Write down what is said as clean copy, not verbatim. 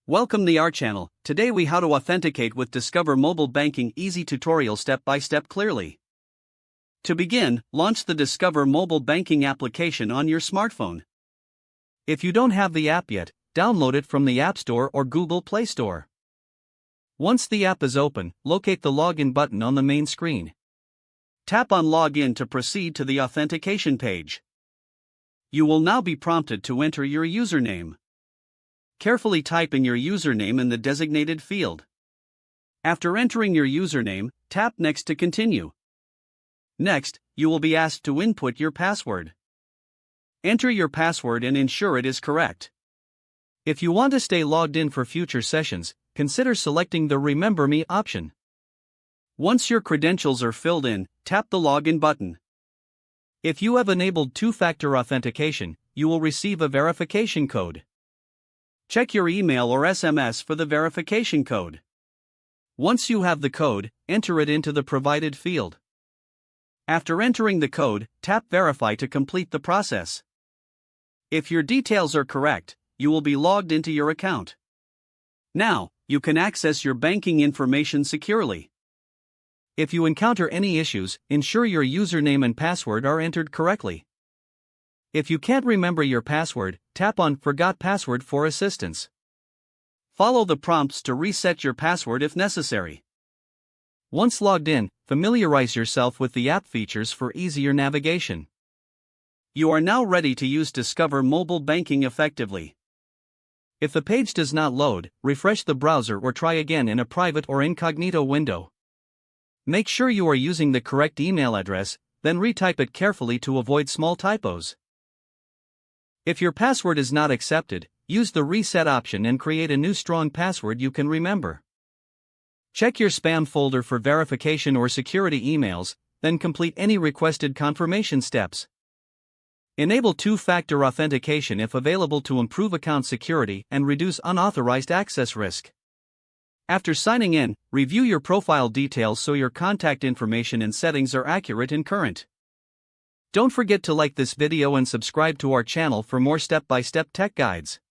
Welcome to our channel. Today we how to authenticate with Discover Mobile Banking easy tutorial step by step clearly. To begin, launch the Discover Mobile Banking application on your smartphone. If you don't have the app yet, download it from the App Store or Google Play Store. Once the app is open, locate the login button on the main screen. Tap on Login to proceed to the authentication page. You will now be prompted to enter your username. Carefully type in your username in the designated field. After entering your username, tap Next to continue. Next, you will be asked to input your password. Enter your password and ensure it is correct. If you want to stay logged in for future sessions, consider selecting the Remember Me option. Once your credentials are filled in, tap the Login button. If you have enabled two-factor authentication, you will receive a verification code. Check your email or SMS for the verification code. Once you have the code, enter it into the provided field. After entering the code, tap Verify to complete the process. If your details are correct, you will be logged into your account. Now, you can access your banking information securely. If you encounter any issues, ensure your username and password are entered correctly. If you can't remember your password, tap on Forgot Password for assistance. Follow the prompts to reset your password if necessary. Once logged in, familiarize yourself with the app features for easier navigation. You are now ready to use Discover Mobile Banking effectively. If the page does not load, refresh the browser or try again in a private or incognito window. Make sure you are using the correct email address, then retype it carefully to avoid small typos. If your password is not accepted, use the Reset option and create a new strong password you can remember. Check your spam folder for verification or security emails, then complete any requested confirmation steps. Enable two-factor authentication if available to improve account security and reduce unauthorized access risk. After signing in, review your profile details so your contact information and settings are accurate and current. Don't forget to like this video and subscribe to our channel for more step-by-step tech guides.